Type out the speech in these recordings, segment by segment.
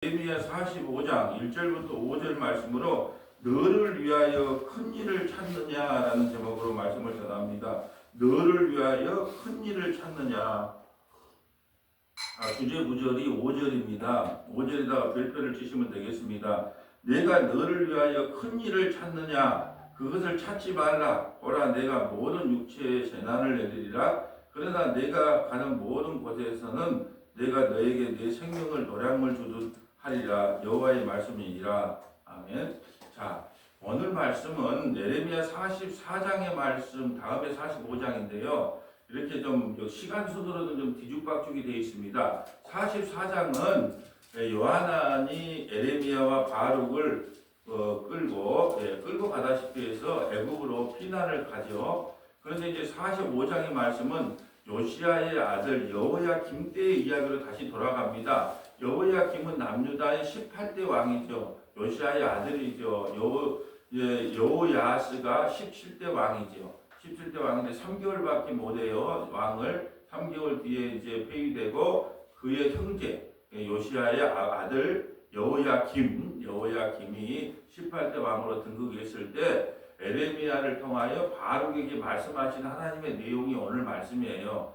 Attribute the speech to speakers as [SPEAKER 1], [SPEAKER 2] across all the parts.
[SPEAKER 1] 예레미야 45장 1절부터 5절 말씀으로 너를 위하여 큰 일을 찾느냐라는 제목으로 말씀을 전합니다. 너를 위하여 큰 일을 찾느냐. 주제 구절이 5절입니다. 5절에다가 별표를 치시면 되겠습니다. 내가 너를 위하여 큰 일을 찾느냐. 그것을 찾지 말라. 보라, 내가 모든 육체에 재난을 내리리라. 그러나 내가 가는 모든 곳에서는 내가 너에게 내 생명을 노량물 주듯 하리라. 여호와의 말씀이니라. 아멘. 자, 오늘 말씀은 예레미야 44장의 말씀 다음에 45장인데요. 이렇게 좀 시간 순으로는 좀 뒤죽박죽이 되어 있습니다. 44장은 요하난이 에레미야와 바룩을 끌고 가다시피 해서 애굽으로 피난을 가죠. 그런데 이제 45장의 말씀은 요시야의 아들 여호야김 때의 이야기로 다시 돌아갑니다. 여호야김은 남유다의 18대 왕이죠. 요시야의 아들이죠. 여호야스가 17대 왕이죠. 17대 왕인데 3개월밖에 못해요. 왕을 3개월 뒤에 이제 폐위되고 그의 형제 요시야의 아들 여호야김이 18대 왕으로 등극했을 때 에레미야를 통하여 바룩에게 말씀하신 하나님의 내용이 오늘 말씀이에요.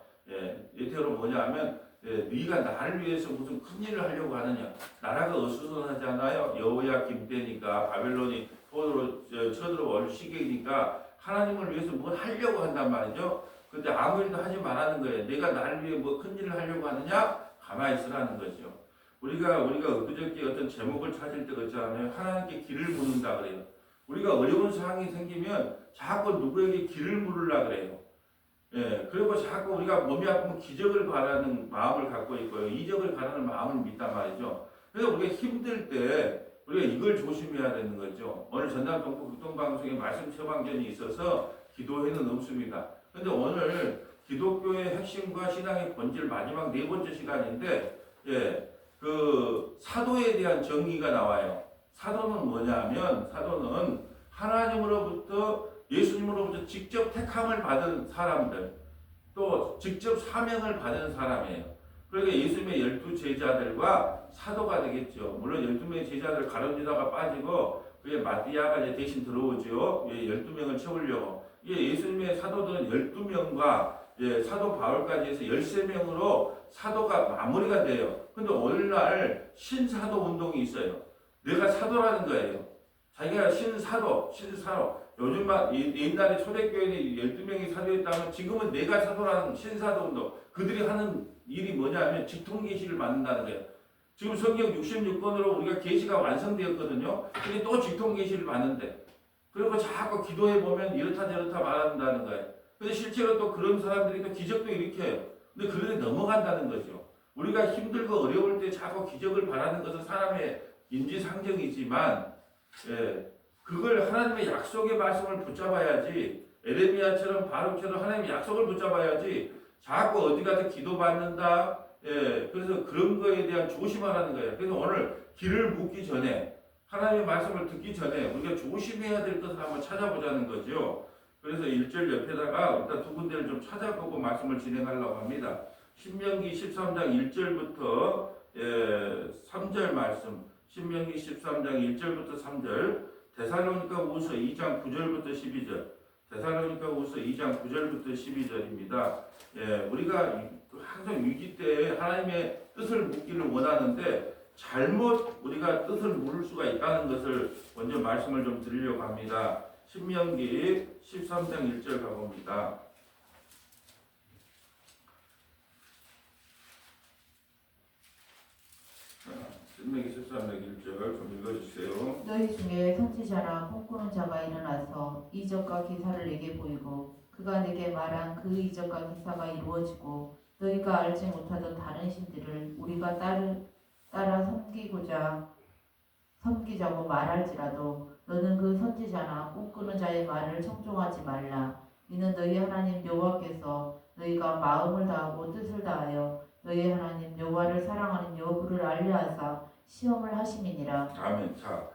[SPEAKER 1] 예태로 뭐냐면 네가 나를 위해서 무슨 큰 일을 하려고 하느냐. 나라가 어수선하잖아요. 여호야김 때니까 바벨론이 포로로 쳐들어올 시기니까 하나님을 위해서 뭘 하려고 한단 말이죠. 근데 아무 일도 하지 말라는 거예요. 내가 나를 위해 뭐 큰 일을 하려고 하느냐? 가만히 있으라는 거죠. 우리가 그저께 어떤 제목을 찾을 때 그렇잖아요. 하나님께 길을 묻는다 그래요. 우리가 어려운 상황이 생기면 자꾸 누구에게 길을 물으려 그래요. 그리고 자꾸 우리가 몸이 아프면 기적을 바라는 마음을 갖고 있고요. 이적을 바라는 마음을 믿단 말이죠. 그래서 우리가 힘들 때 우리가 이걸 조심해야 되는 거죠. 오늘 전남 동포 극동방송에 말씀 처방전이 있어서 기도회는 없습니다. 그런데 오늘 기독교의 핵심과 신앙의 본질 마지막 네 번째 시간인데, 그 사도에 대한 정의가 나와요. 사도는 뭐냐면, 사도는 하나님으로부터 예수님으로부터 직접 택함을 받은 사람들, 또 직접 사명을 받은 사람이에요. 그러니까 예수님의 12제자들과 사도가 되겠죠. 물론 12명의 제자들 가론유다가 빠지고 그게 마띠아가 이제 대신 들어오죠. 12명을 채우려고. 예수님의 사도들은 12명과 사도 바울까지 해서 13명으로 사도가 마무리가 돼요. 근데 오늘날 신사도 운동이 있어요. 내가 사도라는 거예요. 자기가 신사도. 요즘 옛날에 초대교회는 12명이 사도였다면 지금은 내가 사도라는 신사도 운동. 그들이 하는 일이 뭐냐면 직통계시를 받는다는 거예요. 지금 성경 66권으로 우리가 계시가 완성되었거든요. 근데 또 직통계시를 받는데. 그리고 자꾸 기도해 보면 이렇다 저렇다 말한다는 거예요. 근데 실제로 또 그런 사람들이 또 기적도 일으켜요. 근데 그런데 넘어간다는 거죠. 우리가 힘들고 어려울 때 자꾸 기적을 바라는 것은 사람의 인지상정이지만, 그걸 하나님의 약속의 말씀을 붙잡아야지, 에레미야처럼 바룩처럼 하나님의 약속을 붙잡아야지, 자꾸 어디 가서 기도받는다, 그래서 그런 거에 대한 조심하라는 거예요. 그래서 오늘 길을 묻기 전에, 하나님의 말씀을 듣기 전에 우리가 조심해야 될 것을 한번 찾아보자는 거죠. 그래서 1절 옆에다가 일단 두 군데를 좀 찾아보고 말씀을 진행하려고 합니다. 신명기 13장 1절부터 3절 말씀, 신명기 13장 1절부터 3절, 데살로니가후서 2장 9절부터 12절, 데살로니가후서 2장 9절부터 12절입니다. 우리가 항상 위기 때 하나님의 뜻을 묻기를 원하는데 잘못 우리가 뜻을 물을 수가 있다는 것을 먼저 말씀을 좀 드리려고 합니다. 신명기 13장 1절 가봅니다. 신명기 13장 1절 좀 읽어주세요.
[SPEAKER 2] 너희 중에 선지자나 꿈꾸는 자가 일어나서 이적과 기사를 내게 보이고 그가 내게 말한 그 이적과 기사가 이루어지고 너희가 알지 못하던 다른 신들을 우리가 따라 섬기자고 말할지라도 너는 그 선지자나 꿈꾸는 자의 말을 청종하지 말라. 이는 너희 하나님 여호와께서 너희가 마음을 다하고 뜻을 다하여 너희 하나님 여호와를 사랑하는 여부를 알려하사 시험을 하심이니라.
[SPEAKER 1] 아멘. 자,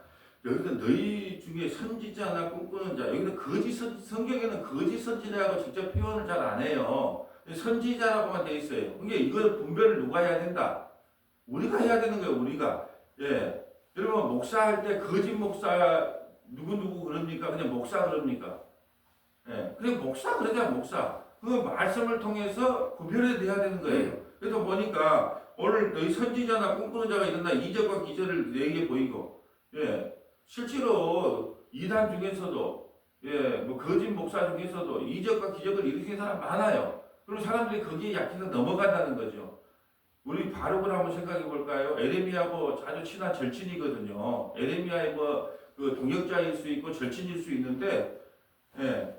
[SPEAKER 1] 여기서 너희 중에 선지자나 꿈꾸는 자, 여기서 성경에는 거짓 선지자라고 직접 표현을 잘 안 해요. 선지자라고만 돼 있어요. 그러니까 이걸 분별을 누가 해야 된다? 우리가 해야 되는 거예요. 우리가. 예. 여러분 목사할 때 거짓 목사 누구 그럽니까? 그냥 목사 그럽니까? 예. 그냥 목사 그러자 목사. 그 말씀을 통해서 구별해 돼야 되는 거예요. 그래서 보니까 오늘 너희 선지자나 꿈꾸는 자가 일어나 이적과 기적을 내게 보이고, 예. 실제로 이단 중에서도, 예, 뭐 거짓 목사 중에서도 이적과 기적을 일으키는 사람 많아요. 그리고 사람들이 거기에 약해서 넘어간다는 거죠. 우리 바룩을 한번 생각해 볼까요? 에레미야하고 아주 친한 절친이거든요. 에레미야의 그 동역자일 수 있고 절친일 수 있는데, 예,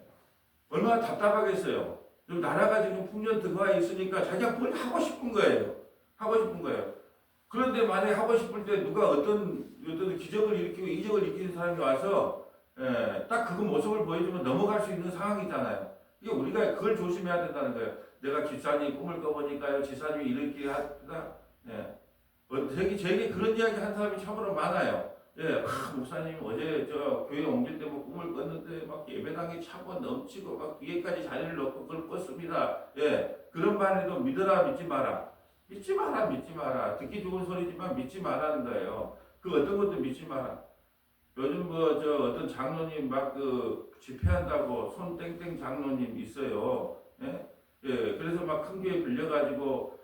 [SPEAKER 1] 얼마나 답답하겠어요. 좀 나라가 지금 풍년 등화에 있으니까 자기가 뭘 하고 싶은 거예요. 하고 싶은 거예요. 그런데 만약에 하고 싶을 때 누가 어떤 기적을 일으키고 이적을 일으키는 사람이 와서, 예, 딱 그 모습을 보여주면 넘어갈 수 있는 상황이잖아요. 이게 우리가 그걸 조심해야 된다는 거예요. 내가 집사님 꿈을 꿔보니까요, 집사님이 이렇게 하다. 예. 저에게 그런 이야기 한 사람이 참으로 많아요. 예, 목사님 어제 저 교회 옮길 때 뭐 꿈을 꿨는데 막 예배당에 차고 넘치고 막 뒤에까지 자리를 놓고 그걸 꿨습니다. 예, 그런 말에도 믿어라 믿지 마라. 믿지 마라 믿지 마라. 듣기 좋은 소리지만 믿지 마라는 거예요. 그 어떤 것도 믿지 마라. 요즘 어떤 장로님 막 그 집회한다고 손 땡땡 장로님 있어요. 예? 예, 그래서 막 큰 교회 빌려가지고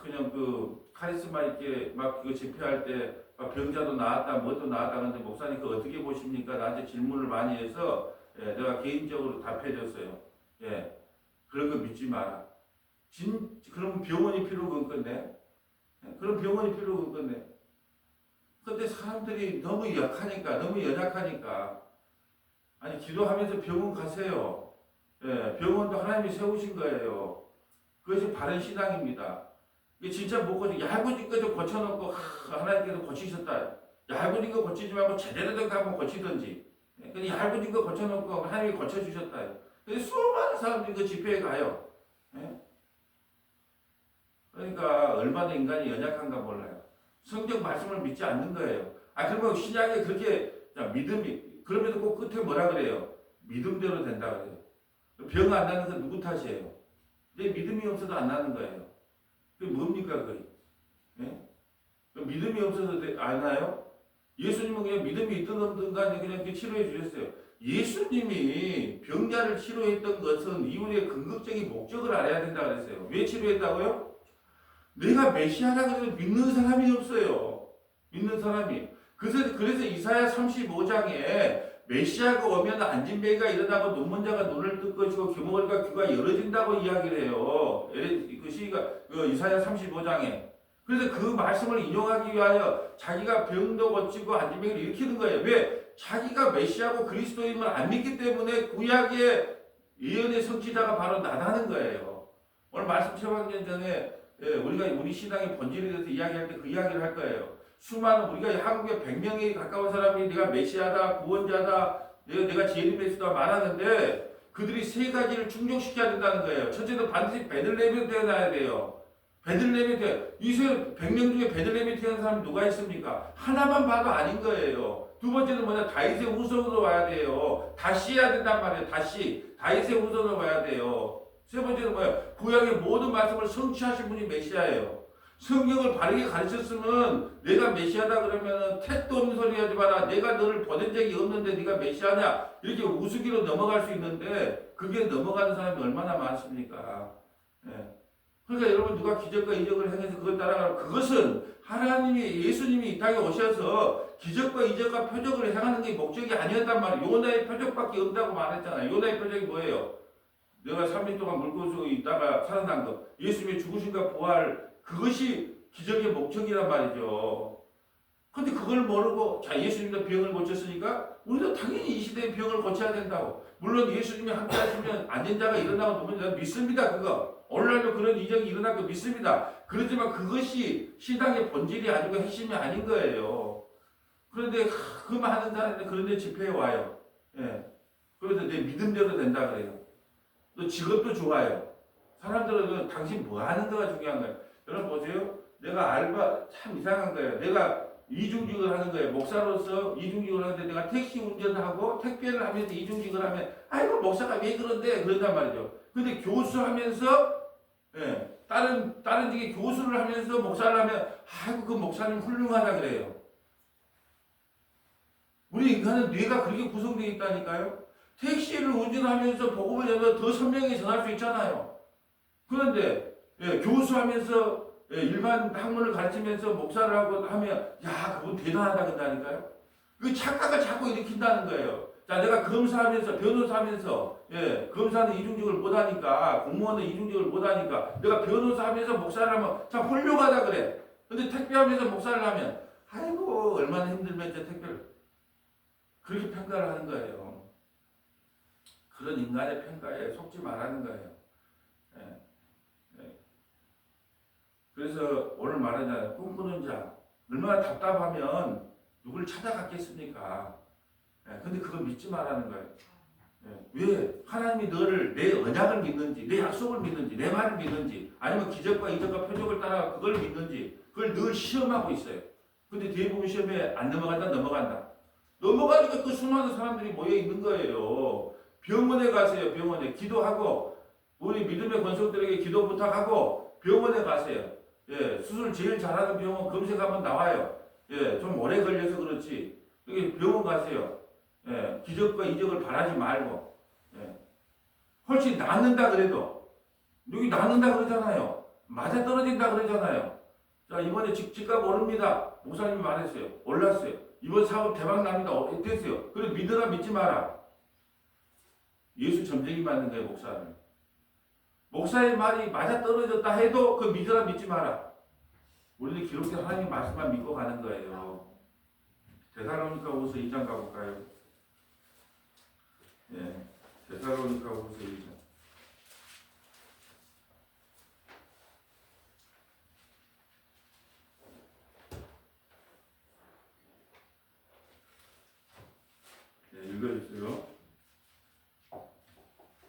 [SPEAKER 1] 그냥 그 카리스마 있게 막 그 집회할 때 막 병자도 나왔다 뭐도 나왔다 근데 목사님 그 어떻게 보십니까? 나한테 질문을 많이 해서, 예, 내가 개인적으로 답해줬어요. 예, 그런 거 믿지 마라. 그럼 병원이 필요가 없겠네. 예, 그럼 병원이 필요가 없겠네. 근데 사람들이 너무 약하니까, 너무 연약하니까, 아니 기도하면서 병원 가세요. 예, 병원도 하나님이 세우신 거예요. 그것이 바른 신앙입니다. 이게 진짜 못 고치, 얇은 거 고쳐놓고 하나님께서 고치셨다. 얇은 거 고치지 말고 제대로 된 거 한번 고치든지. 예, 근데 얇은 거 고쳐놓고 하나님이 고쳐주셨다. 근데 수많은 사람들이 그 집회에 가요. 예? 그러니까 얼마나 인간이 연약한가 몰라요. 성경 말씀을 믿지 않는 거예요. 그러면 신약에 그렇게 믿음이, 그럼에도 꼭 끝에 뭐라 그래요? 믿음대로 된다 그래요. 병 안 나는 건 누구 탓이에요? 내 믿음이 없어도 안 나는 거예요. 그게 뭡니까 그게? 예? 믿음이 없어서 안 나요? 예수님은 그냥 믿음이 있든 없든 간에 그냥 이렇게 치료해 주셨어요. 예수님이 병자를 치료했던 것은 이후에 궁극적인 목적을 알아야 된다 그랬어요. 왜 치료했다고요? 내가 메시아라 그래도 믿는 사람이 없어요. 믿는 사람이. 그래서 이사야 35장에 메시아가 오면 안진뱅이가 일어나고 눈먼자가 눈을 뜰 것이고 귀머거리가 귀가 열어진다고 이야기를 해요. 그 시가 이사야 35장에. 그래서 그 말씀을 인용하기 위하여 자기가 병도 고치고 안진뱅이를 일으키는 거예요. 왜? 자기가 메시아고 그리스도임을 안 믿기 때문에 구약의 예언의 성취자가 바로 나다는 거예요. 오늘 말씀 처방전 전에, 예, 우리 신앙의 본질에 대해서 이야기할 때 그 이야기를 할 거예요. 수많은 우리가 한국에 100명에 가까운 사람이 내가 메시아다, 구원자다, 내가 재림메시다 말하는데 그들이 세 가지를 충족시켜야 된다는 거예요. 첫째는 반드시 베들레헴에 태어나야 돼요. 베들레헴에 이 100명 중에 베들레헴에 태어난 사람이 누가 있습니까? 하나만 봐도 아닌 거예요. 두 번째는 뭐냐? 다윗의 후손으로 와야 돼요. 다시 해야 된단 말이에요. 다윗의 후손으로 와야 돼요. 세 번째는 뭐예요? 구약의 모든 말씀을 성취하신 분이 메시아예요. 성경을 바르게 가르쳤으면 내가 메시아다 그러면 택도 없는 소리 하지 마라. 내가 너를 보낸 적이 없는데 네가 메시아냐? 이렇게 우스기로 넘어갈 수 있는데 그게 넘어가는 사람이 얼마나 많습니까? 예. 그러니까 여러분 누가 기적과 이적을 행해서 그걸 따라가면 그것은 하나님이 예수님이 이 땅에 오셔서 기적과 이적과 표적을 행하는 게 목적이 아니었단 말이에요. 요나의 표적밖에 없다고 말했잖아요. 요나의 표적이 뭐예요? 내가 3일 동안 물고기에 있다가 살아난 것. 예수님의 죽으심과 부활 그것이 기적의 목적이란 말이죠. 근데 그걸 모르고 자 예수님도 병을 고쳤으니까 우리도 당연히 이 시대에 병을 고쳐야 된다고. 물론 예수님이 함께 하시면 안전자가 일어나고 누면 믿습니다. 그거. 오늘날도 그런 이적이 일어날 거 믿습니다. 그렇지만 그것이 신앙의 본질이 아니고 핵심이 아닌 거예요. 그런데 그만 하는 사람들 그런데 집회에 와요. 예. 그래서 내 믿음대로 된다 그래요. 또 직업도 좋아요. 사람들은 당신 뭐 하는 거가 중요한 거예요. 여러분 보세요. 내가 알바 참 이상한 거예요. 내가 이중직을 하는 거예요. 목사로서 이중직을 하는데 내가 택시 운전하고 택배를 하면서 이중직을 하면 아이고 목사가 왜 그런데 그런단 말이죠. 근데 교수하면서 다른 직의 교수를 하면서 목사를 하면 아이고 그 목사님 훌륭하다 그래요. 우리 인간은 뇌가 그렇게 구성되어 있다니까요. 택시를 운전하면서 복음을 전하면 더 선명히 전할 수 있잖아요. 그런데 교수하면서 일반 학문을 가르치면서 목사를 하고 하면 야 그분 대단하다 그런다니까요. 그 착각을 자꾸 일으킨다는 거예요. 자 내가 검사하면서 변호사하면서 검사는 이중직을 못하니까 공무원은 이중직을 못하니까 내가 변호사하면서 목사를 하면 참 훌륭하다 그래. 근데 택배하면서 목사를 하면 아이고 얼마나 힘들면 저 택배를 그렇게 평가를 하는 거예요. 그런 인간의 평가에 속지 말라는 거예요. 예. 그래서 오늘 말하잖아요. 꿈꾸는 자 얼마나 답답하면 누굴 찾아갔겠습니까? 근데 그걸 믿지 말라는 거예요. 왜? 하나님이 너를 내 언약을 믿는지, 내 약속을 믿는지, 내 말을 믿는지, 아니면 기적과 이적과 표적을 따라 그걸 믿는지, 그걸 늘 시험하고 있어요. 근데 대부분 시험에 안 넘어간다. 넘어가니까 그 수많은 사람들이 모여 있는 거예요. 병원에 가세요. 병원에 기도하고 우리 믿음의 권속들에게 기도 부탁하고 병원에 가세요. 수술 제일 잘하는 병원 검색하면 나와요. 좀 오래 걸려서 그렇지. 여기 병원 가세요. 기적과 이적을 바라지 말고 훨씬 낫는다 그래도 여기 낫는다 그러잖아요. 맞아 떨어진다 그러잖아요. 자 이번에 집값 오릅니다. 목사님이 말했어요. 올랐어요. 이번 사업 대박 납니다. 됐어요. 그래 믿으라 믿지 마라. 예수 점쟁이 맞는 거예요. 목사는. 목사의 말이 맞아 떨어졌다 해도 그 믿으라 믿지 마라. 우리는 기록된 하나님 말씀만 믿고 가는 거예요. 데살로니가후서 2장 가볼까요? 데살로니가후서 2장. 읽어주세요.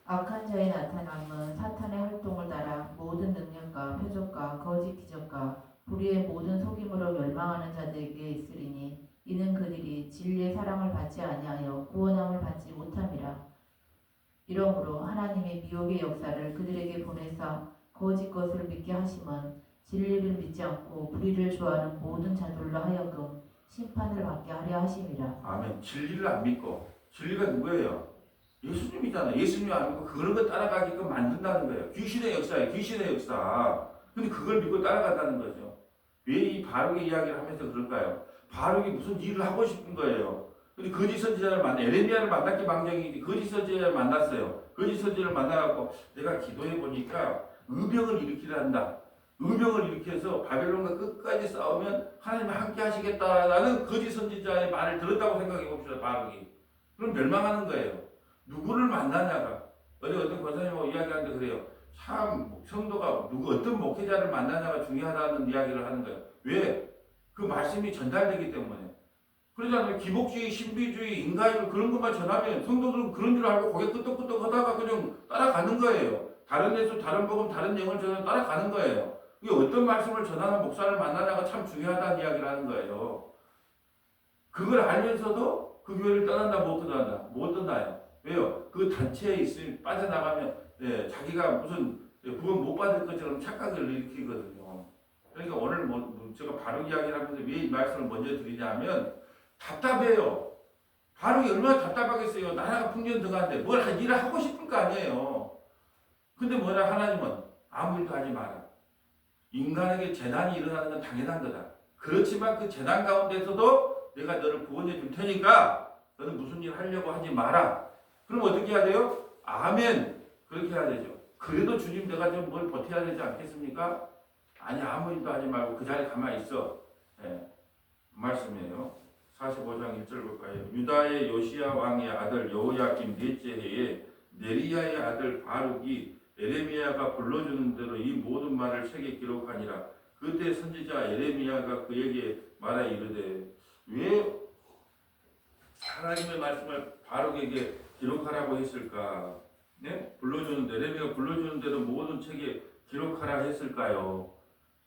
[SPEAKER 2] 악한 자의 나타남은 사탄의 활동을 따라 모든 능력과 표적과 거짓 기적과 불의의 모든 속임으로 멸망하는 자들에게 있으리니 이는 그들이 진리의 사랑을 받지 아니하여 구원함을 받지 못함이라. 이러므로 하나님의 미혹의 역사를 그들에게 보내사 거짓 것을 믿게 하심은 진리를 믿지 않고 불의를 좋아하는 모든 자들로 하여금 심판을 받게 하려 하심이라.
[SPEAKER 1] 아멘. 진리를 안 믿고 진리가 누구예요? 예수님이잖아요. 예수님 안 믿고 그런 거 따라가게끔 만든다는 거예요. 귀신의 역사예요. 귀신의 역사. 근데 그걸 믿고 따라간다는 거죠. 왜 이 바룩의 이야기를 하면서 그럴까요? 바룩이 무슨 일을 하고 싶은 거예요. 근데 거짓 선지자를 에레미야를 만났기 망정이지 거짓 선지자를 만났어요. 거짓 선지자를 만나갖고 내가 기도해 보니까 의병을 일으키란다. 의병을 일으켜서 바벨론과 끝까지 싸우면 하나님이 함께 하시겠다라는 거짓 선지자의 말을 들었다고 생각해 봅시다. 바룩이. 그럼 멸망하는 거예요. 누구를 만나냐가. 어제 어떤 권사님하고 이야기하는데 그래요. 참 성도가 어떤 목회자를 만나냐가 중요하다는 이야기를 하는 거예요. 왜? 그 말씀이 전달되기 때문에. 그러잖아요. 기복주의, 신비주의, 인간주의 그런 것만 전하면 성도들은 그런 줄 알고 고개 끄덕끄덕 하다가 그냥 따라가는 거예요. 다른 예수, 다른 복음, 다른 영을 전하면 따라가는 거예요. 이게 어떤 말씀을 전하는 목사를 만나냐가 참 중요하다는 이야기를 하는 거예요. 그걸 알면서도 그 교회를 떠난다, 못 떠난다? 못 떠나요. 왜요? 그 단체에 있으면 빠져나가면 자기가 무슨 구원 못 받을 것처럼 착각을 일으키거든요. 그러니까 오늘 제가 바룩 이야기를 하면서 왜 이 말씀을 먼저 드리냐면 답답해요. 바룩이 얼마나 답답하겠어요. 나라가 풍년등한데 뭘 일을 하고 싶을 거 아니에요. 근데 뭐라 하나님은 아무 일도 하지 마라. 인간에게 재난이 일어나는 건 당연한 거다. 그렇지만 그 재난 가운데서도 내가 너를 구원해 줄 테니까 너는 무슨 일 하려고 하지 마라. 그럼 어떻게 해야 돼요? 아멘. 그렇게 해야 되죠. 그래도 주님 내가 좀 뭘 버텨야 되지 않겠습니까? 아니 아무 일도 하지 말고 그 자리에 가만히 있어. 말씀이에요. 45장 1절 볼까요? 유다의 요시야 왕의 아들 여호야김 넷째 해에 네리야의 아들 바룩이 에레미야가 불러주는 대로 이 모든 말을 책에 기록하니라. 그때 선지자 에레미야가 그에게 말하 이르되 왜 하나님의 말씀을 바룩에게 기록하라고 했을까? 에레미야가 불러주는 대로 모든 책에 기록하라 했을까요?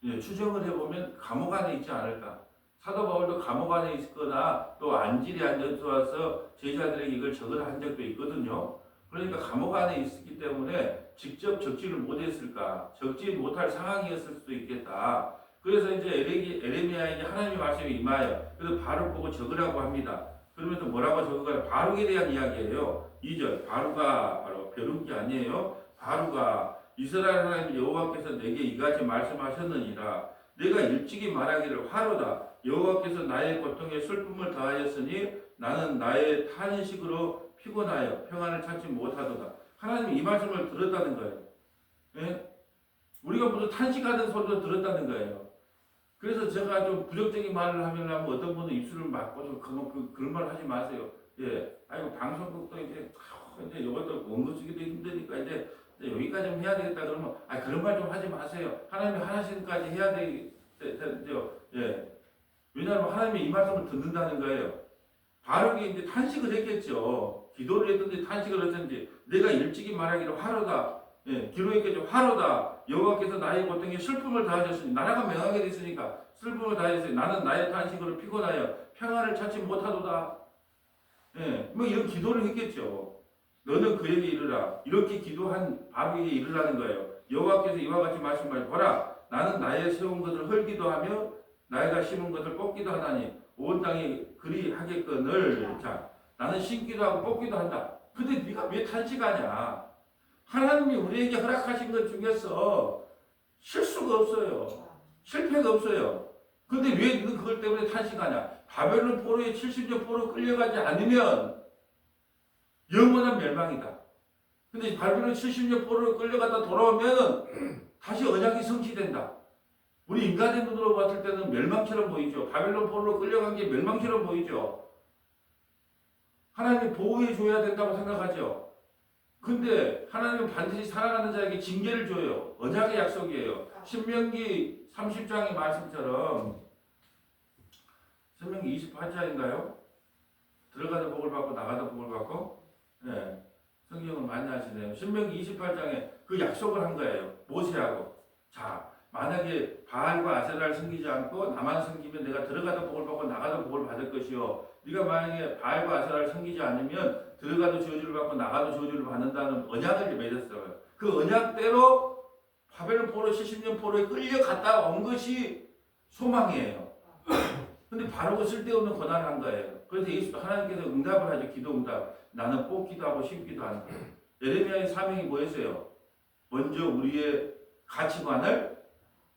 [SPEAKER 1] 추정을 해보면 감옥 안에 있지 않을까? 사도 바울도 감옥 안에 있거나 또 안질에 앉아서 와서 제자들에게 이걸 적으라 한 적도 있거든요. 그러니까 감옥 안에 있었기 때문에 직접 적지를 못했을까? 적지 못할 상황이었을 수도 있겠다. 그래서 이제 에레미야에게 하나님의 말씀이 임하여 그래서 바룩 보고 적으라고 합니다. 그러면서 뭐라고 적어가요? 바룩에 대한 이야기예요. 2절 바룩아 바로 벼룩이 아니에요. 바룩아 이스라엘 하나님 여호와께서 내게 이같이 말씀하셨느니라. 내가 일찍이 말하기를 화로다. 여호와께서 나의 고통에 슬픔을 더하였으니 나는 나의 탄식으로 피곤하여 평안을 찾지 못하도다. 하나님이 이 말씀을 들었다는 거예요. 예? 우리가 무슨 탄식하는 소리도 들었다는 거예요. 그래서 제가 좀 부정적인 말을 하면 어떤 분은 입술을 막고 좀 그런 말 하지 마세요. 예, 아이고 방송국도 이제 이것도 원고 쓰기도 힘드니까 이제 여기까지 좀 해야 되겠다 그러면 그런 말 좀 하지 마세요. 하나님이 하나씩까지 해야 되죠. 예, 왜냐하면 하나님이 이 말씀을 듣는다는 거예요. 바룩이 이제 탄식을 했겠죠. 기도를 했든지 탄식을 했든지 내가 일찍이 말하기를 화로다. 예, 기록했겠죠. 화로다. 여호와께서 나의 고통에 슬픔을 더하셨으니 나라가 명하게 됐으니까 슬픔을 더하셨으니 나는 나의 탄식으로 피곤하여 평안을 찾지 못하도다. 예, 뭐 이런 기도를 했겠죠. 너는 그에게 이르라. 이렇게 기도한 바룩에게 이르라는 거예요. 여호와께서 이와 같이 말씀하시고 보라 나는 나의 세운 것을 헐기도 하며 나이가 심은 것을 뽑기도 하나니 온 땅이 그리 하겠거늘. 자, 나는 심기도 하고 뽑기도 한다. 근데 네가 왜 탄식하냐? 하나님이 우리에게 허락하신 것 중에서 실수가 없어요. 실패가 없어요. 근데 왜 너는 그걸 때문에 탄식하냐? 바벨론 포로에 70년 포로 끌려가지 않으면 영원한 멸망이다. 근데 바벨론 70년 포로에 끌려갔다 돌아오면 다시 언약이 성취된다. 우리 인간의 눈으로 봤을 때는 멸망처럼 보이죠. 바벨론 포로로 끌려간 게 멸망처럼 보이죠. 하나님이 보호해 줘야 된다고 생각하죠. 근데 하나님은 반드시 사랑하는 자에게 징계를 줘요. 언약의 약속이에요. 신명기 30장의 말씀처럼 신명기 28장인가요? 들어가도 복을 받고 나가도 복을 받고 네. 성경을 많이 하시네요. 신명기 28장에 그 약속을 한 거예요. 모세하고. 자, 만약에 바알과 아세라를 섬기지 않고 나만 섬기면 내가 들어가도 복을 받고 나가도 복을 받을 것이요. 네가 만약에 바알과 아세라를 섬기지 않으면 들어가도 저주를 받고 나가도 저주를 받는다는 언약을 맺었어요. 그 언약대로 바벨론 포로 70년 포로에 끌려갔다 온 것이 소망이에요. 근데 바로 그 쓸데없는 고난을 한 거예요. 그래서 예수 하나님께서 응답을 하죠. 기도 응답. 나는 뽑기도 하고 심기도 하는 거예요. 예레미야의 사명이 뭐였어요? 먼저 우리의 가치관을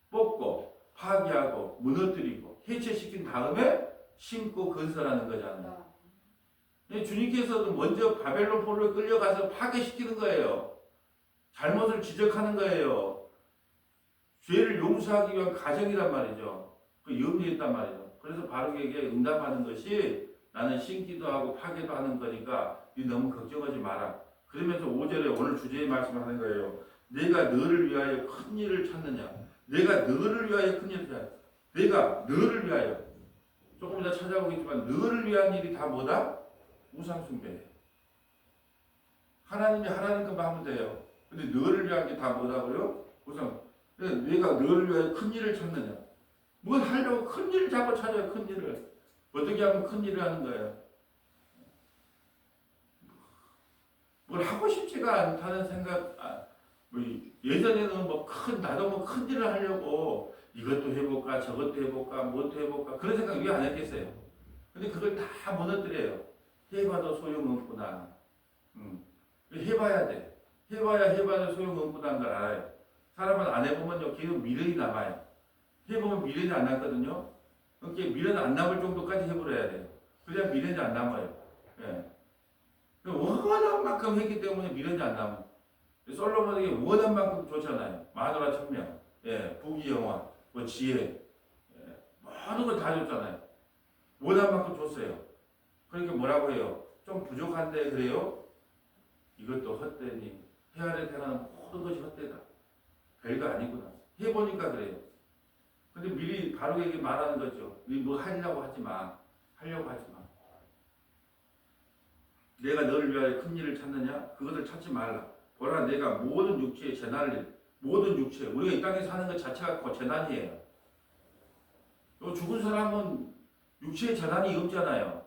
[SPEAKER 1] 뽑고 파괴하고 무너뜨리고 해체시킨 다음에 심고 건설하는 거잖아요. 주님께서도 먼저 바벨론 포로에 끌려가서 파괴시키는 거예요. 잘못을 지적하는 거예요. 죄를 용서하기 위한 가정이란 말이죠. 그 염려했단 말이죠. 그래서 바룩에게 응답하는 것이 나는 심기도 하고 파괴도 하는 거니까 네 너무 걱정하지 마라. 그러면서 5절에 오늘 주제의 말씀을 하는 거예요. 내가 너를 위하여 큰 일을 찾느냐. 내가 너를 위하여 큰 일을 찾느냐. 내가 너를 위하여. 조금 이따 찾아보겠지만 너를 위한 일이 다 뭐다? 우상숭배예요. 하나님이 하라는 것만 하면 돼요. 근데 너를 위한 게 다 뭐다고요? 우상. 내가 너를 위하여 큰 일을 찾느냐. 뭘 하려고 큰 일을 자꾸 찾아요. 큰 일을. 어떻게 하면 큰 일을 하는 거예요? 뭘 하고 싶지가 않다는 생각. 뭐 예전에는 나도 큰 일을 하려고 이것도 해볼까 저것도 해볼까 뭣도 해볼까 그런 생각 왜 안 했겠어요? 근데 그걸 다 무너뜨려요. 해봐도 소용없구나. 해봐야 돼. 해봐도 소용없구나는 걸 알아요. 사람은 안 해보면요 계속 미련이 남아요. 해보면 미련이 안 남거든요. 그러니까 미련 안 남을 정도까지 해버려야 돼요. 그래야 미련이 안 남아요. 예. 원하는 만큼 했기 때문에 미련이 안 남아요. 솔로몬에게 원한 만큼 줬잖아요. 마누라 1000명, 예, 부귀영화, 지혜, 예, 모든 걸 다 줬잖아요. 원한 만큼 줬어요. 그러니까 뭐라고 해요? 좀 부족한데 그래요? 이것도 헛되니 헤아려 태어나는 모든 것이 헛되다. 별거 아니구나. 해보니까 그래요. 근데 미리 바룩에게 말하는 거죠. 뭐 하려고 하지 마. 하려고 하지 마. 내가 너를 위하여 큰 일을 찾느냐? 그것을 찾지 말라. 보라 내가 모든 육체의 재난을 모든 육체 우리가 이 땅에 사는 것 자체가 재난이에요. 또 죽은 사람은 육체의 재난이 없잖아요.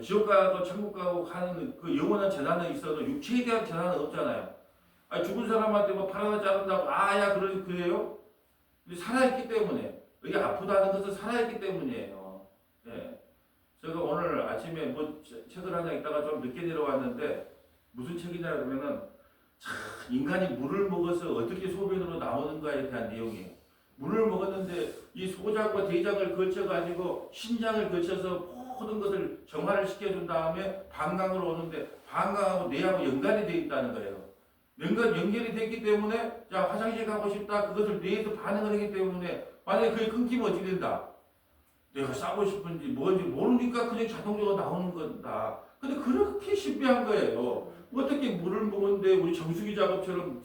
[SPEAKER 1] 지옥 가고 천국 가고 하는 그 영원한 재난은 있어도 육체에 대한 재난은 없잖아요. 죽은 사람한테 팔아다 자른다고 그래요? 살아있기 때문에 이게 아프다는 것은 살아있기 때문이에요. 예. 제가 오늘 아침 아침에 뭐 책을 하나 읽다가 좀 늦게 내려왔는데 무슨 책이냐 그러면은 참 인간이 물을 먹어서 어떻게 소변으로 나오는가에 대한 내용이에요. 물을 먹었는데 이 소장과 대장을 거쳐가지고 신장을 거쳐서 모든 것을 정화를 시켜준 다음에 방광으로 오는데 방광하고 뇌하고 연관이 되어 있다는 거예요. 연결이 됐기 때문에 자 화장실 가고 싶다 그것을 뇌에서 반응을 하기 때문에 만약에 그게 끊기면 어떻게 된다? 내가 싸고 싶은지 뭔지 모르니까 그냥 자동적으로 나오는 거다. 근데 그렇게 신비한 거예요. 어떻게 물을 먹었는데 우리 정수기 작업처럼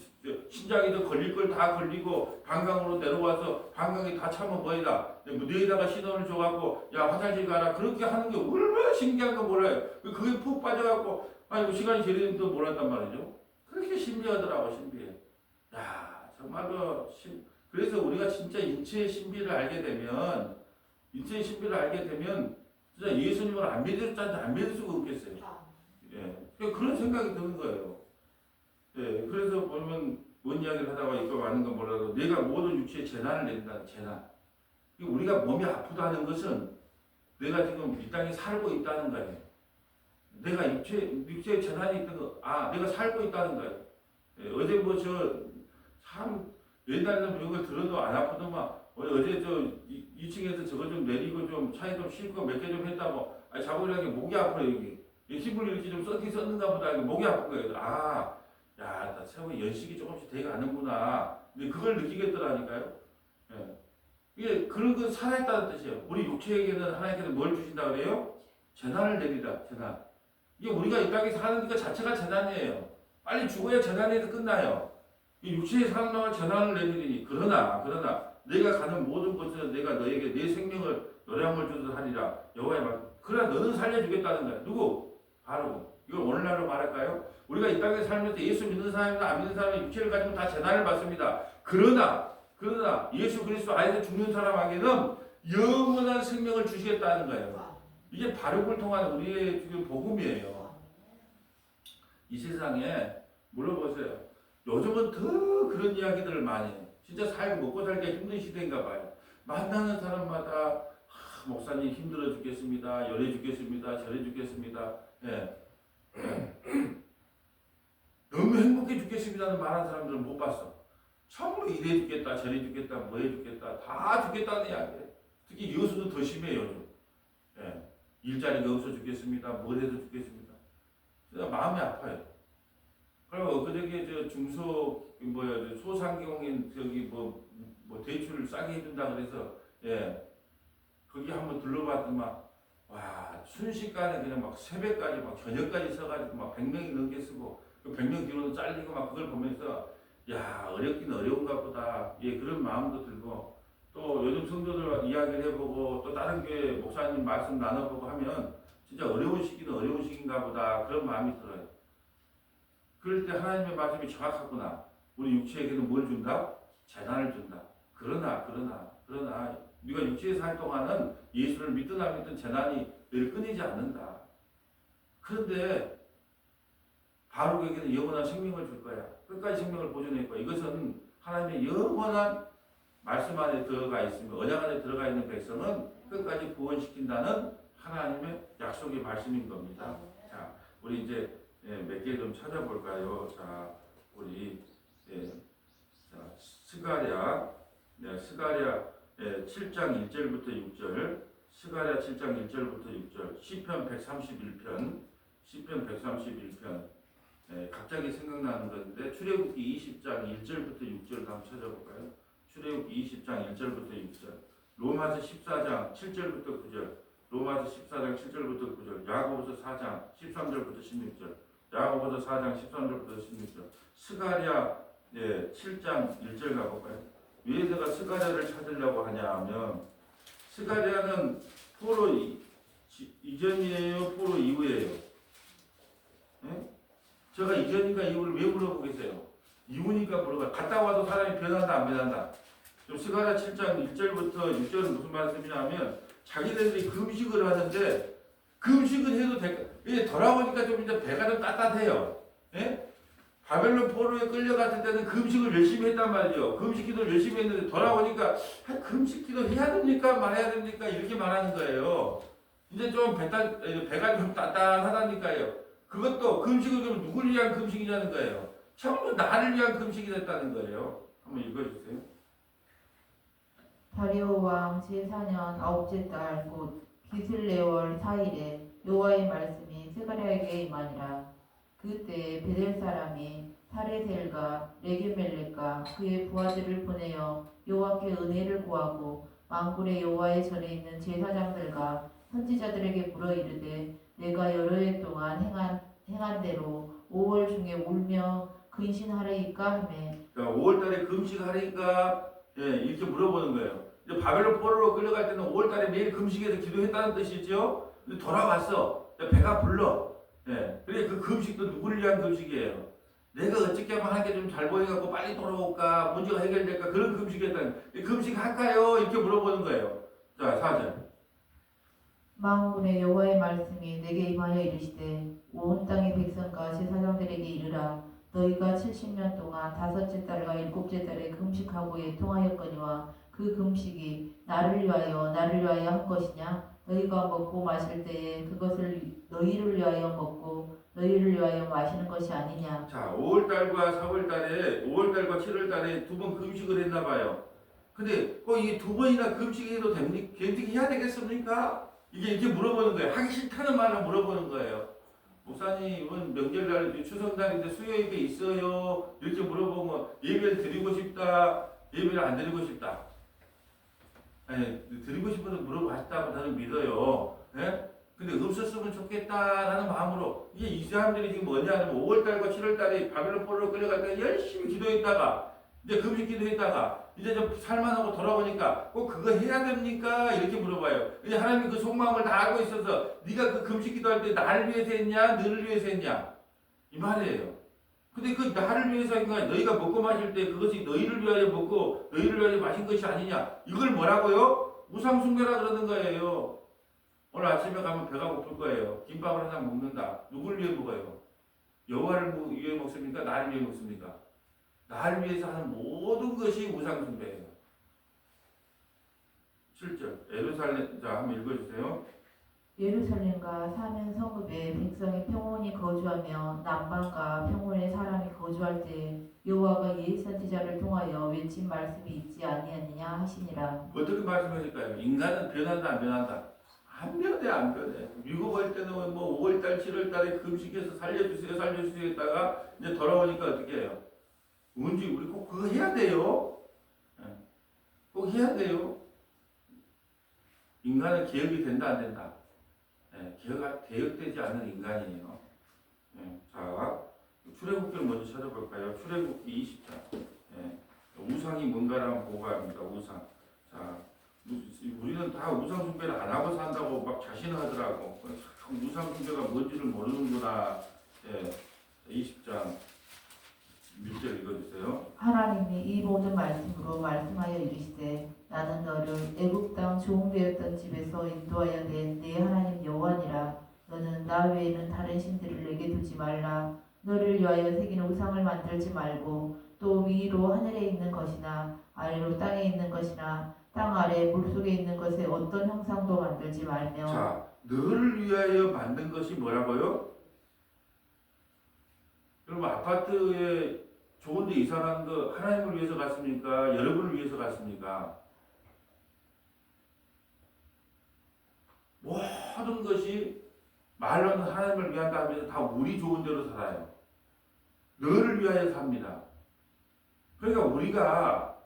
[SPEAKER 1] 신장에도 걸릴 걸 다 걸리고 방광으로 내려와서 방광이 다 차면 뭐이다. 뇌에다가 신호를 줘갖고 야 화장실 가라 그렇게 하는 게 얼마나 신기한 거 몰라요. 그게 푹 빠져갖고 아니 시간이 제대로 몰랐단 말이죠. 그렇게 신비하더라고 신비해. 야 정말로 그래서 우리가 진짜 인체의 신비를 알게 되면 진짜 예수님을 안 믿을 수가 없겠어요. 예, 그런 생각이 드는 거예요. 예, 그래서 보면 뭔 이야기를 하다가 이거 많은 건 몰라도 내가 모든 육체에 재난을 내린다는 재난. 우리가 몸이 아프다는 것은 내가 지금 이 땅에 살고 있다는 거예요. 내가 육체에 재난이 있던 거, 내가 살고 있다는 거예요. 예, 어제 뭐 참 옛날에는 이런 걸 들어도 안 아프더만 어제 2층에서 저거 좀 내리고 좀 차에 좀 싣고 몇 개 좀 했다고 자고이라는 게 목이 아파요 여기. 힘을 이렇게 좀 썼는가 보다 목이 아픈 거예요. 야, 나 세상에 연식이 조금씩 돼가는구나. 근데 그걸 느끼겠더라니까요. 예. 이게 그런 거 살아있다는 뜻이에요. 우리 육체에게는 하나님께서 뭘 주신다 그래요? 재난을 내리라. 재난. 이게 우리가 이 땅에 사는 것 자체가 재난이에요. 빨리 죽어야 재난에서 끝나요. 이 육체에 사는 동안 재난을 내리니 그러나 내가 가는 모든 곳에서 내가 너에게 내 생명을 노량물 주듯 하리라. 여호와의 말. 그러나 너는 살려주겠다는 거야. 누구? 바로 이걸 오늘날로 말할까요? 우리가 이 땅에 살면서 예수 믿는 사람이나 안 믿는 사람이 육체를 가지고 다 재난을 받습니다. 그러나 예수 그리스도 안에서 죽는 사람에게는 영원한 생명을 주시겠다는 거예요. 이게 바룩을 통한 우리의 지금 복음이에요. 이 세상에 물어보세요. 요즘은 더 그런 이야기들을 많이 해요. 진짜 살고 먹고 살기가 힘든 시대인가 봐요. 만나는 사람마다 목사님 힘들어 죽겠습니다. 열해 죽겠습니다. 절해 죽겠습니다. 예. 너무 행복해 죽겠습니다는 말하는 사람들은 못 봤어. 전부 이래 죽겠다, 저래 죽겠다, 뭐해 죽겠다, 다 죽겠다는 이야기예요. 특히 여수는 더 심해요. 요즘. 예. 일자리가 없어 죽겠습니다. 뭘 해서 죽겠습니다. 진짜 마음이 아파요. 그리고 그저께 소상공인 뭐 대출을 싸게 해준다 그래서 거기 한번 둘러봤더만 와 순식간에 그냥 막 새벽까지 막 저녁까지 서가지고 막 100명이 넘게 쓰고 그 100명 뒤로는 잘리고 막 그걸 보면서 야 어렵긴 어려운가 보다 그런 마음도 들고 또 요즘 성도들 이야기를 해보고 또 다른 교회 목사님 말씀 나눠보고 하면 진짜 어려운 시기는 어려운 시기인가 보다 그런 마음이 들어요. 그럴 때 하나님의 말씀이 정확하구나. 우리 육체에게는 뭘 준다? 재난을 준다. 그러나 우리가 육체에 살 동안은 예수를 믿든 안 믿든 재난이 늘 끊이지 않는다. 그런데 바룩에게는 영원한 생명을 줄 거야. 끝까지 생명을 보존할 거야. 이것은 하나님의 영원한 말씀 안에 들어가 있으며 언약 안에 들어가 있는 백성은 끝까지 구원시킨다는 하나님의 약속의 말씀인 겁니다. 자, 우리 이제 몇 개 좀 찾아볼까요? 자, 우리 스가랴 7장 1절부터 6절, 스가랴 7장 1절부터 6절, 시편 131편, 갑자기 생각나는 건데 출애굽기 20장 1절부터 6절 한번 찾아볼까요? 출애굽기 20장 1절부터 6절, 로마서 14장 7절부터 9절, 로마서 14장 7절부터 9절, 야고보서 4장 13절부터 16절, 야고보서 4장 13절부터 16절, 스가랴 7장 1절 가볼까요? 왜 내가 스가랴를 찾으려고 하냐 하면 스가랴는 포로 이전이에요? 포로 이후예요? 제가 이전인가 이후를 왜 물어보겠어요? 이후니까 물어봐요. 갔다 와도 사람이 변한다 안 변한다? 좀 스가랴 7장 1절부터 6절은 무슨 말씀이냐 하면 자기네들이 금식을 하는데 금식은 해도 돌아오니까 좀 이제 배가 좀 따뜻해요. 바벨론 포로에 끌려갔을 때는 금식을 열심히 했단 말이에요. 금식 기도를 열심히 했는데 돌아오니까 금식 기도 해야 됩니까? 말해야 됩니까? 이렇게 말하는 거예요. 이제 좀 배가 좀 단단하다니까요. 그것도 금식을 그럼 누구를 위한 금식이냐는 거예요. 전부 나를 위한 금식이 됐다는 거예요. 한번 읽어주세요.
[SPEAKER 2] 다리오 왕 제4년 아홉째 달 곧 기슬레월 4일에 여호와의 말씀이 스가랴에게 임하니라. 그때 베델 사람이 사레셀과 레게멜렉과 그의 부하들을 보내어 여호와께 은혜를 구하고 만군의 여호와의 전에 있는 제사장들과 선지자들에게 물어 이르되 내가 여러 해 동안 행한 대로 5월 중에 울며 근신하리이까 하매.
[SPEAKER 1] 그러니까 5월달에 금식하니까 이렇게 물어보는 거예요. 이제 바벨론 포로로 끌려갈 때는 5월달에 매일 금식해서 기도했다는 뜻이죠. 근데 돌아왔어. 배가 불러. 그래 그 금식도 누구를 위한 금식이에요. 내가 어떻게 하면 하는 게 좀 잘 보여갖고 빨리 돌아올까 문제가 해결될까 그런 금식이었다는 금식할까요? 이렇게 물어보는 거예요. 자 4절.
[SPEAKER 2] 만군의 여호와의 말씀이 내게 임하여 이르시되 온 땅의 백성과 제사장들에게 이르라. 너희가 70년 동안 다섯째 달과 일곱째 달에 금식하고 애통하였거니와 그 금식이 나를 위하여 한 것이냐? 너희가 먹고 마실 때에 그것을 너희를 위하여 먹고 너희를 위하여 마시는 것이 아니냐?
[SPEAKER 1] 자 5월달과 4월달에 5월달과 7월달에 두 번 금식을 했나 봐요. 근데 꼭 이게 두 번이나 금식해도 됩니까? 해야 되겠습니까? 이게 이렇게 물어보는 거예요. 하기 싫다는 말을 물어보는 거예요. 목사님 이번 명절날 추석날인데 수요 예배 있어요? 이렇게 물어보면 예배를 드리고 싶다, 예배를 안 드리고 싶다. 아니 드리고 싶어서 물어봤다고 나는 믿어요. 근데 없었으면 좋겠다라는 마음으로 이게 이 사람들이 지금 뭐냐면 5월달과 7월달에 바벨론 포로로 끌려갈 때 열심히 기도했다가 이제 금식 기도했다가 이제 좀 살만하고 돌아오니까 꼭 그거 해야 됩니까? 이렇게 물어봐요. 이제 하나님이 그 속마음을 다 알고 있어서 네가 그 금식 기도할 때 나를 위해서 했냐? 너를 위해서 했냐? 이 말이에요. 근데 그 나를 위해서 한 거야. 너희가 먹고 마실 때 그것이 너희를 위하여 먹고 너희를 위하여 마신 것이 아니냐? 이걸 뭐라고요? 우상숭배라 그러는 거예요. 오늘 아침에 가면 배가 고플 거예요. 김밥을 하나 먹는다. 누구를 위해 먹어요? 여호와를 위해 먹습니까? 나를 위해 먹습니까? 나를 위해서 하는 모든 것이 우상숭배예요. 7절 예루살렘 자 한번 읽어주세요.
[SPEAKER 2] 예루살렘과 사면 성읍에 백성이 평온히 거주하며 남방과 평온의 사람이 거주할 때 여호와가 옛 선지자를 통하여 외친 말씀이 있지 아니하느냐 하시니라.
[SPEAKER 1] 어떻게 말씀하실까요? 인간은 변한다 안 변한다? 안 변해 안 변해. 미국 할 때는 뭐 5월달 7월달에 금식해서 살려주세요 했다가 이제 돌아오니까 어떻게 해요? 뭔지 우리 꼭 그거 해야 돼요. 꼭 해야 돼요. 인간은 개혁이 된다 안 된다? 개혁되지 않는 인간이에요. 자 출애굽기를 먼저 찾아볼까요? 출애굽기 20장. 우상이 뭔가를 보고 합니다. 우상. 자 우리는 다 우상 숭배를 안 하고 산다고 막 자신하더라고. 우상 숭배가 뭔지를 모르는구나. 20장 6절 읽어주세요.
[SPEAKER 2] 하나님이 이 모든 말씀으로 말씀하여 이르시되 나는 너를 애굽 땅 종되었던 집에서 인도하여 낸 네 하나님 여호와니라. 너는 나 외에는 다른 신들을 내게 두지 말라. 너를 위하여 새기는 우상을 만들지 말고 또 위로 하늘에 있는 것이나 아래로 땅에 있는 것이나 땅 아래 물속에 있는 것에 어떤 형상도 만들지 말며.
[SPEAKER 1] 자 너를 위하여 만든 것이 뭐라고요? 여러분 아파트에 좋은데 이사 간 거 하나님을 위해서 갔습니까? 여러분을 위해서 갔습니까? 모든 것이 말로는 하나님을 위한다 하면서 다 우리 좋은 대로 살아요. 너를 위하여 삽니다. 그러니까 우리가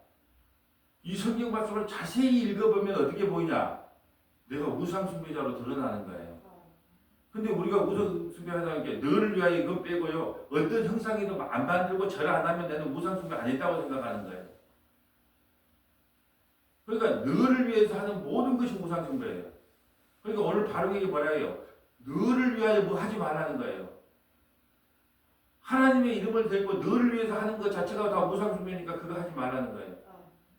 [SPEAKER 1] 이 성경 말씀을 자세히 읽어보면 어떻게 보이냐? 내가 우상숭배자로 드러나는 거예요. 근데 우리가 우상숭배하다는 게 너를 위하여 이건 빼고요. 어떤 형상에도 안 만들고 절 안 하면 나는 우상숭배 안 했다고 생각하는 거예요. 그러니까 너를 위해서 하는 모든 것이 우상숭배예요. 그러니까 오늘 바르게 뭐라 해요? 너를 위하여 뭐 하지 말라는 거예요. 하나님의 이름을 대고 너를 위해서 하는 것 자체가 다 우상숭배니까 그거 하지 말라는 거예요.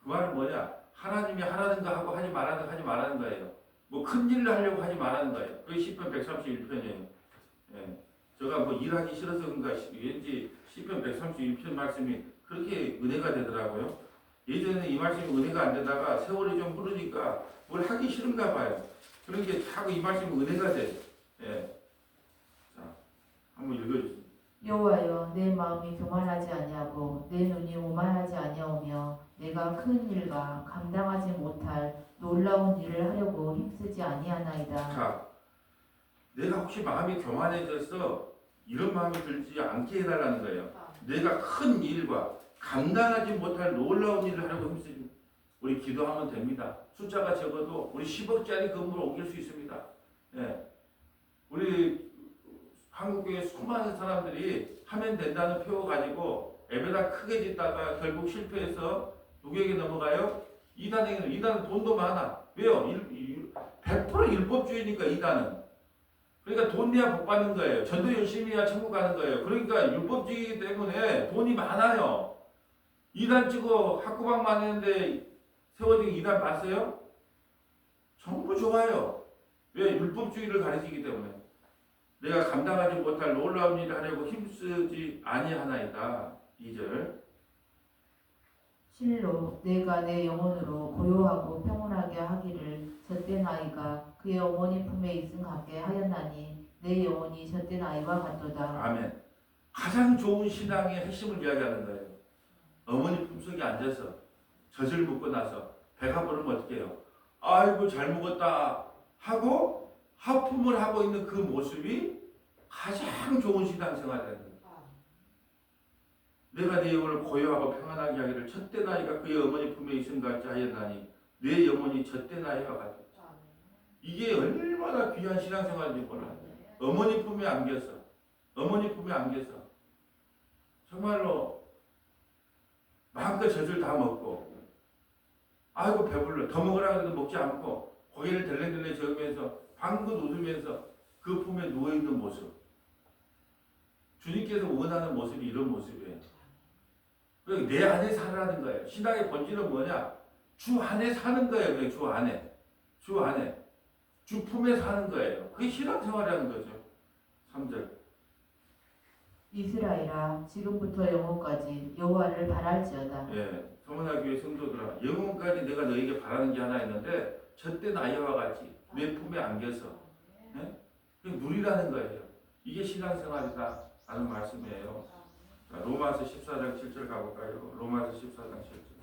[SPEAKER 1] 그 말은 뭐냐? 하나님이 하라는 거 하고 하지 말라는 거예요. 뭐 큰 일을 하려고 하지 말라는 거예요. 그게 시편 131편이에요. 제가 뭐 일하기 싫어서 그런가 왠지 시편 131편 말씀이 그렇게 은혜가 되더라고요. 예전에는 이 말씀이 은혜가 안 되다가 세월이 좀 흐르니까 뭘 하기 싫은가 봐요. 그런 게 자꾸 이 말씀이 은혜가 돼. 예. 자, 한번 읽어주세요.
[SPEAKER 2] 여호와여 내 마음이 교만하지 아니하고 내 눈이 오만하지 아니하오며 내가 큰 일과 감당하지 못할 놀라운 일을 하려고 힘쓰지 아니하나이다.
[SPEAKER 1] 자, 내가 혹시 마음이 교만해져서 이런 마음이 들지 않게 해달라는 거예요. 내가 큰 일과 감당하지 못할 놀라운 일을 하려고 힘쓰지. 우리 기도하면 됩니다. 숫자가 적어도 우리 10억짜리 건물을 옮길 수 있습니다. 예. 우리 한국교회 수많은 사람들이 하면 된다는 표 가지고 앱에다 크게 짓다가 결국 실패해서 누구에게 넘어가요? 이단에게는. 이단은 돈도 많아. 왜요? 100% 율법주의니까 이단은. 그러니까 돈 내야 복 받는 거예요. 전도 열심히 해야 천국 가는 거예요. 그러니까 율법주의이기 때문에 돈이 많아요. 이단 찍어 학구방 많은데 세워진 이단 봤어요? 전부 좋아요. 왜? 율법주의를 가르치기 때문에. 내가 감당하지 못할 놀라운 일을 하려고 힘쓰지 아니하나이다. 2절.
[SPEAKER 2] 실로 내가 내 영혼으로 고요하고 평온하게 하기를 젖된 아이가 그의 어머니 품에 있음 같게 하였나니 내 영혼이 젖된 아이와 같도다.
[SPEAKER 1] 아멘. 가장 좋은 신앙의 핵심을 이야기하는 거예요. 어머니 품속에 앉아서 젖을 먹고 나서 배가 부르면 어떻게 해요? 아이고 잘 먹었다 하고 하품을 하고 있는 그 모습이 가장 좋은 신앙생활이라는 거예요. 내가 내 영혼을 고요하고 평안하게 하기를 젖된 아이가 그의 어머니 품에 있음 같이 하였나니 내 영혼이 젖된 아이와 같다. 이게 얼마나 귀한 신앙생활인지 몰라. 어머니 품에 안겨서, 어머니 품에 안겨서 정말로 마음껏 젖을 다 먹고, 아이고 배불러, 더 먹으라 해도 먹지 않고 고개를 델랭델랭 저으면서 방긋 웃으면서 그 품에 누워 있는 모습. 주님께서 원하는 모습이 이런 모습이에요. 내 안에 살아라는 거예요. 신앙의 본질은 뭐냐? 주 안에 사는 거예요. 그냥 주 안에. 주 안에. 주 품에 사는 거예요. 그게 신앙생활이라는 거죠. 3절.
[SPEAKER 2] 이스라엘아 지금부터 영원까지 여호와를 바랄지어다.
[SPEAKER 1] 예. 성문학교의 성도들아, 영원까지 내가 너에게 바라는 게 하나 있는데 젖된 아이와 같이 내 품에 안겨서 예? 누리라는 거예요. 이게 신앙생활이다 라는 말씀이에요. 자, 로마서 14장 7절 가볼까요? 로마서 14장 7절.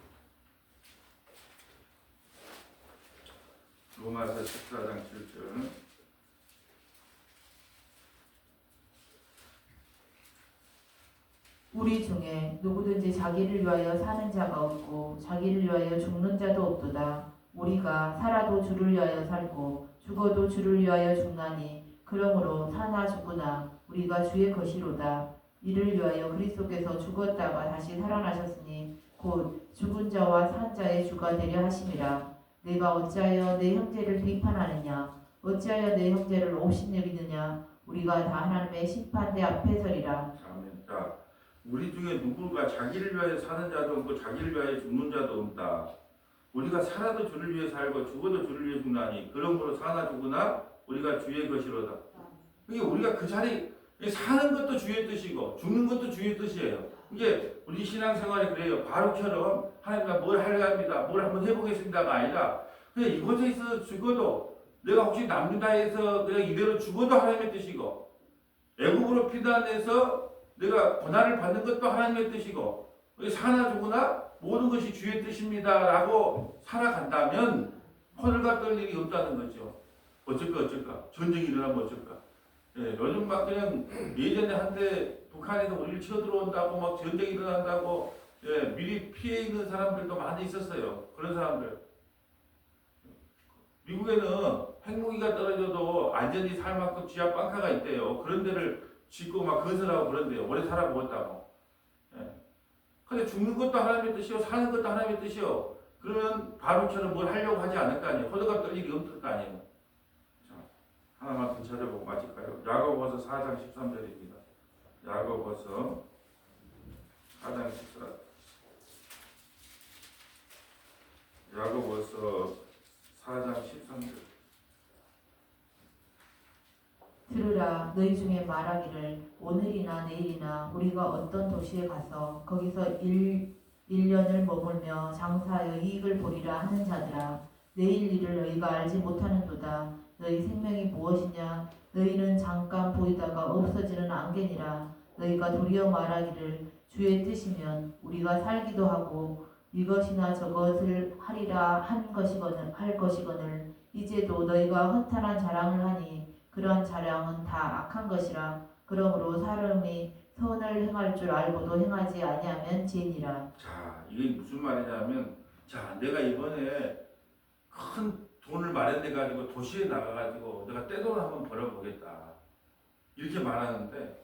[SPEAKER 1] 로마서 14장 7절.
[SPEAKER 2] 우리 중에 누구든지 자기를 위하여 사는 자가 없고 자기를 위하여 죽는 자도 없도다. 우리가 살아도 주를 위하여 살고 죽어도 주를 위하여 죽나니 그러므로 사나 죽으나 우리가 주의 것이로다. 이를 위하여 그리스도께서 죽었다가 다시 살아나셨으니 곧 죽은 자와 산 자의 주가 되려 하심이라. 내가 어찌하여 내 형제를 비판하느냐? 어찌하여 내 형제를 옵신여기느냐? 우리가 다 하나님의 심판대 앞에 서리라.
[SPEAKER 1] 아멘. 자, 우리 중에 누구가 자기를 위하여 사는 자도 없고 자기를 위하여 죽는 자도 없다. 우리가 살아도 주를 위해 살고 죽어도 주를 위해 죽나니 그러므로 사나 죽으나 우리가 주의 것이로다. 이게 우리가 그 자리 사는 것도 주의 뜻이고 죽는 것도 주의 뜻이에요. 이게 우리 신앙생활이 그래요. 바로처럼 하나님 뭘 하려 합니다. 뭘 한번 해보겠습니다가 아니라 그냥 이곳에 있어 죽어도 내가 혹시 남유다 해서 그냥 이대로 죽어도 하나님의 뜻이고 애국으로 피난해서 내가 고난을 받는 것도 하나님의 뜻이고 사나 죽으나 모든 것이 주의 뜻입니다 라고 살아간다면 허들과 떨 일이 없다는 거죠. 어쩔까 전쟁이 일어나면 어쩔까. 예, 요즘 막 그냥 예전에 한때 북한에서 우리를 쳐들어온다고 막 전쟁이 일어난다고 예, 미리 피해 있는 사람들도 많이 있었어요. 그런 사람들. 미국에는 핵무기가 떨어져도 안전히 살 만큼 지하 방카가 있대요. 그런 데를 짓고 막 건설하고 그런데요. 오래 살아보았다고. 예. 근데 죽는 것도 하나님의 뜻이요. 사는 것도 하나님의 뜻이요. 그러면 바로처럼 뭘 하려고 하지 않을 거 아니에요. 호들갑 떨 일이 없을 거 아니에요. 자, 하나만 더 찾아보고 마칠까요? 야고보서 4장 13절입니다. 야고보서 4장 14절. 야고보서 4장 13절.
[SPEAKER 2] 들으라 너희 중에 말하기를 오늘이나 내일이나 우리가 어떤 도시에 가서 거기서 1년을 머물며 장사하여 이익을 보리라 하는 자들아 내일 일을 너희가 알지 못하는도다. 너희 생명이 무엇이냐 너희는 잠깐 보이다가 없어지는 안개니라. 너희가 도리어 말하기를 주의 뜻이면 우리가 살기도 하고 이것이나 저것을 하리라 할 것이거늘 이제도 너희가 허탄한 자랑을 하니 그러한 자랑은 다 악한 것이라. 그러므로 사람이 선을 행할 줄 알고도 행하지 아니하면 죄니라.
[SPEAKER 1] 자, 이게 무슨 말이냐면, 자, 내가 이번에 큰 돈을 마련해 가지고 도시에 나가 가지고 내가 떼돈 한번 벌어보겠다 이렇게 말하는데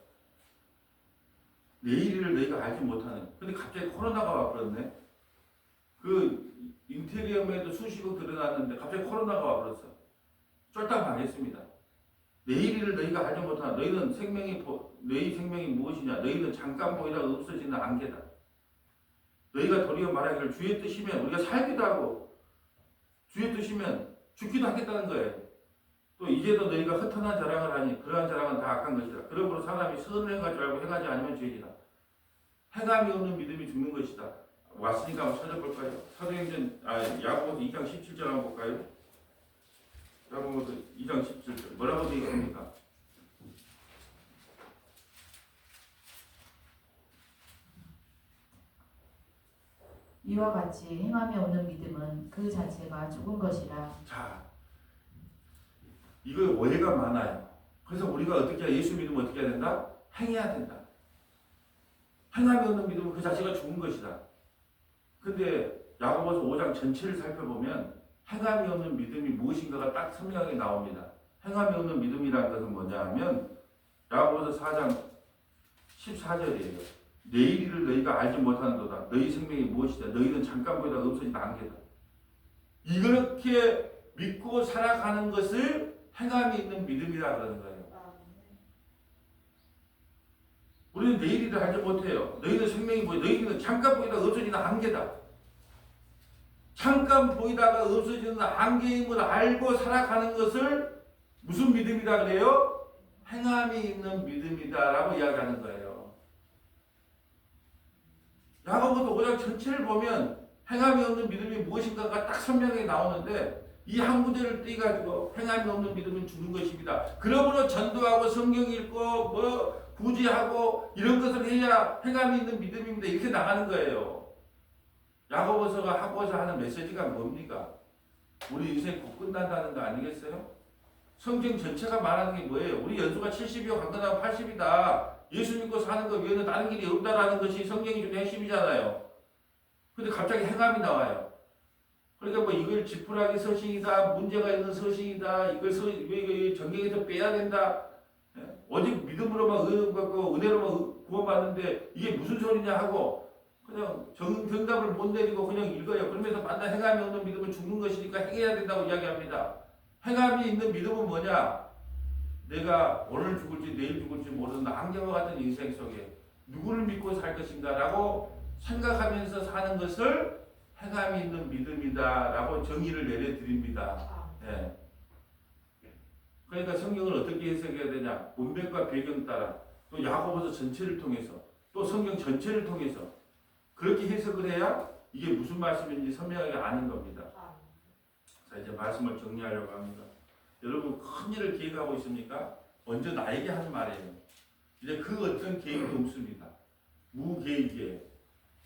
[SPEAKER 1] 내일을 너희가 알지 못하는. 근데 갑자기 코로나가 와버렸네. 그 인테리어에도 수십억 들어놨는데 갑자기 코로나가 와버렸어. 쫄딱 망했습니다. 내일을 너희가 알지 못하는. 너희 생명이 무엇이냐? 너희는 잠깐 보이다가 없어지는 안개다. 너희가 도리어 말하기를 주의 뜻이면 우리가 살기도 하고 주의 뜻이면 죽기도 하겠다는 거예요. 또 이제도 너희가 허탄한 자랑을 하니 그러한 자랑은 다 악한 것이다. 그러므로 사람이 선을 행할 줄 알고 행하지 않으면 죄이다. 행함이 없는 믿음이 죽는 것이다. 왔으니까 한번 찾아볼까요? 야고보서 2장 17절 한번 볼까요? 야고보서 2장 17절 뭐라고 되어 있습니까?
[SPEAKER 2] 이와 같이 행함이 없는 믿음은 그 자체가 죽은 것이라.
[SPEAKER 1] 자, 이거 오해가 많아요. 그래서 우리가 어떻게 예수 믿으면 어떻게 해야 된다? 행해야 된다. 행함이 없는 믿음은 그 자체가 죽은 것이다. 근데 야고보서 5장 전체를 살펴보면 행함이 없는 믿음이 무엇인가가 딱 선명하게 나옵니다. 행함이 없는 믿음이라는 것은 뭐냐 하면 야고보서 4장 14절이에요. 내일을 너희가 알지 못하는도다. 너희 생명이 무엇이다. 너희는 잠깐 보이다가 없어진 안개다. 이렇게 믿고 살아가는 것을 행함이 있는 믿음이라 그러는 거예요. 우리는 내일이라 알지 못해요. 너희는 생명이 뭐야? 너희는 잠깐 보이다가 없어지는 안개다. 잠깐 보이다가 없어지는 안개임을 알고 살아가는 것을 무슨 믿음이라 그래요? 행함이 있는 믿음이다라고 이야기하는 거예요. 야고보서 5장 전체를 보면 행함이 없는 믿음이 무엇인가가 딱 선명하게 나오는데 이 한 구절을 떼가지고 행함이 없는 믿음은 죽는 것입니다. 그러므로 전도하고 성경 읽고 구제하고 이런 것을 해야 행함이 있는 믿음입니다. 이렇게 나가는 거예요. 야고보서가 하고자 하는 메시지가 뭡니까? 우리 인생 곧 끝난다는 거 아니겠어요? 성경 전체가 말하는 게 뭐예요? 우리 연수가 70이요 강건하고 80이다. 예수 믿고 사는 것 외에는 다른 길이 없다라는 것이 성경이 좀 핵심이잖아요. 근데 갑자기 행함이 나와요. 그러니까 뭐 이걸 지푸라기 서신이다, 문제가 있는 서신이다, 이걸 전경에서 빼야 된다. 오직 믿음으로만 의받고 은혜로만 구원받는데 이게 무슨 소리냐 하고 그냥 정답을 못 내리고 그냥 읽어요. 그러면서 만나 행함이 없는 믿음은 죽는 것이니까 행해야 된다고 이야기합니다. 행함이 있는 믿음은 뭐냐? 내가 오늘 죽을지 내일 죽을지 모르는 안개와 같은 인생 속에 누구를 믿고 살 것인가 라고 생각하면서 사는 것을 행함이 있는 믿음이다 라고 정의를 내려드립니다. 네. 그러니까 성경을 어떻게 해석해야 되냐? 문맥과 배경 따라 또 야고보서 전체를 통해서 또 성경 전체를 통해서 그렇게 해석을 해야 이게 무슨 말씀인지 선명하게 아는 겁니다. 자, 이제 말씀을 정리하려고 합니다. 여러분 큰 일을 계획하고 있습니까? 먼저 나에게 하는 말이에요. 이제 그 어떤 계획도 없습니다. 무계획이에요.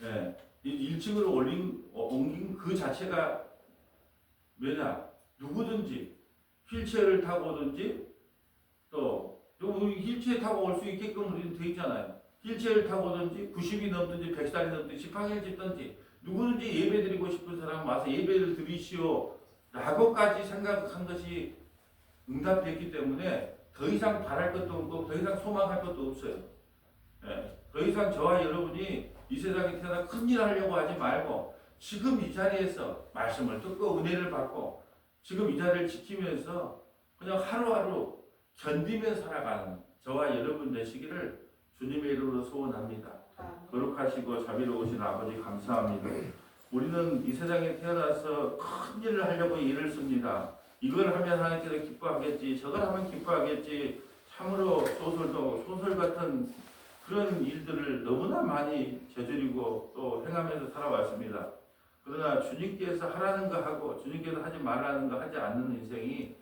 [SPEAKER 1] 예. 1층으로 옮긴 그 자체가 뭐냐? 누구든지 휠체어를 타고 오든지 또 휠체어 타고 올 수 있게끔 우리는 돼 있잖아요. 휠체어를 타고 오든지 90이 넘든지 100살이 넘든지 지팡이를 짚든지 누구든지 예배 드리고 싶은 사람 와서 예배를 드리시오 라고까지 생각한 것이 응답됐기 때문에 더 이상 바랄 것도 없고 더 이상 소망할 것도 없어요. 예. 더 이상 저와 여러분이 이 세상에 태어나 큰일 하려고 하지 말고 지금 이 자리에서 말씀을 듣고 은혜를 받고 지금 이 자리를 지키면서 그냥 하루하루 견디며 살아가는 저와 여러분 되시기를 주님의 이름으로 소원합니다. 거룩하시고 자비로우신 아버지 감사합니다. 우리는 이 세상에 태어나서 큰 일을 하려고 일을 씁니다. 이걸 하면 하나님께서 기뻐하겠지, 저걸 하면 기뻐하겠지. 참으로 소설 같은 그런 일들을 너무나 많이 저지르고 또 행하면서 살아왔습니다. 그러나 주님께서 하라는 거 하고 주님께서 하지 말라는 거 하지 않는 인생이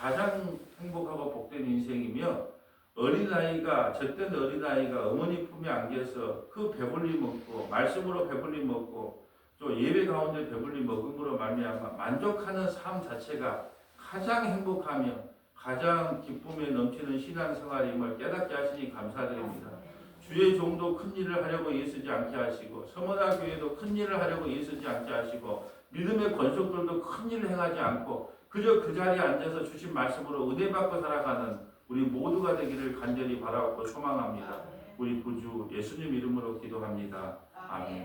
[SPEAKER 1] 가장 행복하고 복된 인생이며 어린아이가 젖된 어린아이가 어머니 품에 안겨서 그 배불리 먹고 말씀으로 배불리 먹고 또 예배 가운데 배불리 먹음으로 말미암아 만족하는 삶 자체가 가장 행복하며 가장 기쁨에 넘치는 신앙생활임을 깨닫게 하시니 감사드립니다. 주의 종도 큰 일을 하려고 애쓰지 않게 하시고 서머나 교회도 큰 일을 하려고 애쓰지 않게 하시고 믿음의 권속들도 큰 일을 행하지 않고 그저 그 자리에 앉아서 주신 말씀으로 은혜 받고 살아가는 우리 모두가 되기를 간절히 바라고 소망합니다. 우리 구주 예수님 이름으로 기도합니다. 아멘.